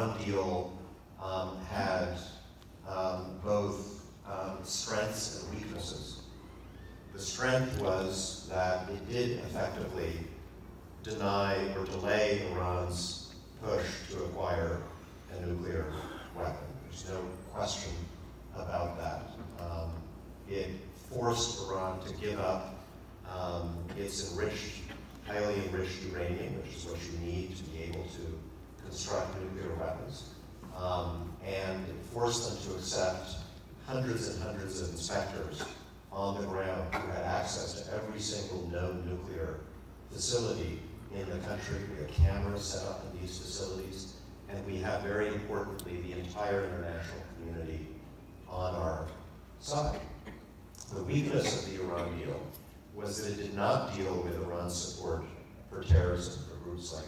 Iran deal had both strengths and weaknesses. The strength was that it did effectively deny or delay Iran's push to acquire a nuclear weapon. There's no question about that. It forced Iran to give up its highly enriched uranium, which is what you need to be able to construct nuclear weapons, and it forced them to accept hundreds and hundreds of inspectors on the ground who had access to every single known nuclear facility in the country. We have cameras set up in these facilities, and we have, very importantly, the entire international community on our side. The weakness of the Iran deal was that it did not deal with Iran's support for terrorism, for groups like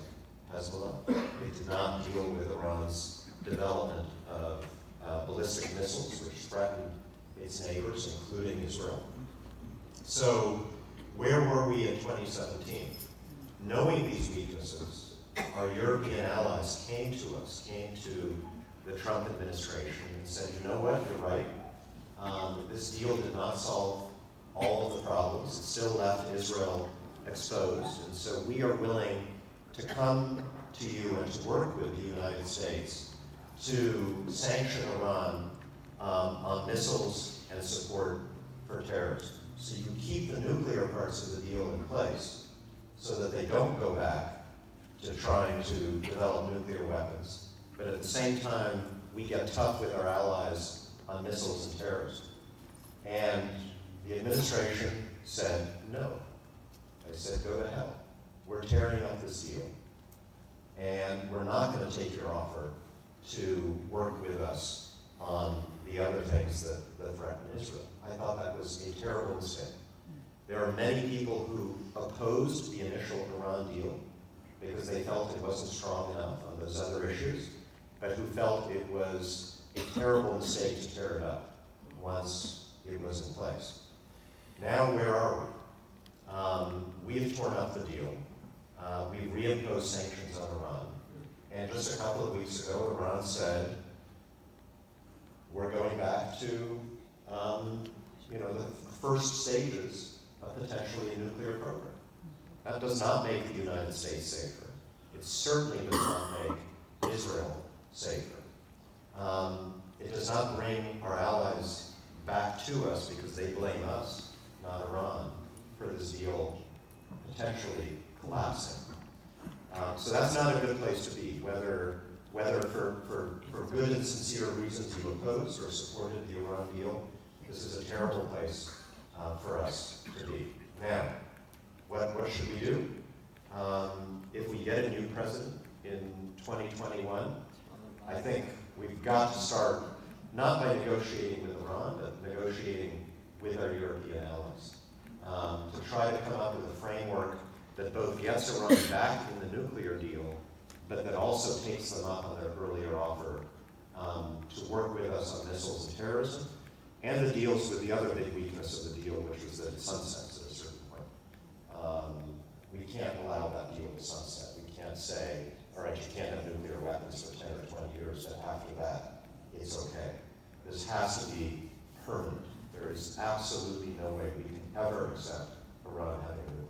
Hezbollah. It did not deal with Iran's development of ballistic missiles, which threatened its neighbors, including Israel. So where were we in 2017? Knowing these weaknesses, our European allies came to the Trump administration and said, you know what, you're right. This deal did not solve all of the problems. It still left Israel exposed. And so we are willing to come to you and to work with the United States to sanction Iran on missiles and support for terrorism. So you keep the nuclear parts of the deal in place so that they don't go back to trying to develop nuclear weapons. But at the same time, we get tough with our allies on missiles and terrorism. And the administration said no. They said, go to hell. We're tearing up this deal. And we're not going to take your offer to work with us on the other things that threaten Israel. I thought that was a terrible mistake. There are many people who opposed the initial Iran deal because they felt it wasn't strong enough on those other issues, but who felt it was a terrible mistake to tear it up once it was in place. Now, where are we? We've torn up the deal. We reimposed sanctions on Iran. And just a couple of weeks ago, Iran said, we're going back to the first stages of potentially a nuclear program. That does not make the United States safer. It certainly does not make Israel safer. It does not bring our allies back to us because they blame us, not Iran, for this deal potentially collapsing. So that's not a good place to be, whether for good and sincere reasons you opposed or supported the Iran deal. This is a terrible place for us to be. Now, what should we do? If we get a new president in 2021, I think we've got to start not by negotiating with Iran, but negotiating with our European allies to try to come up with a framework that both gets Iran back in the nuclear deal, but that also takes them up on their earlier offer to work with us on missiles and terrorism, and that deals with the other big weakness of the deal, which is that it sunsets at a certain point. We can't allow that deal to sunset. We can't say, all right, you can't have nuclear weapons for 10 or 20 years, and after that, it's okay. This has to be permanent. There is absolutely no way we can ever accept Iran having a nuclear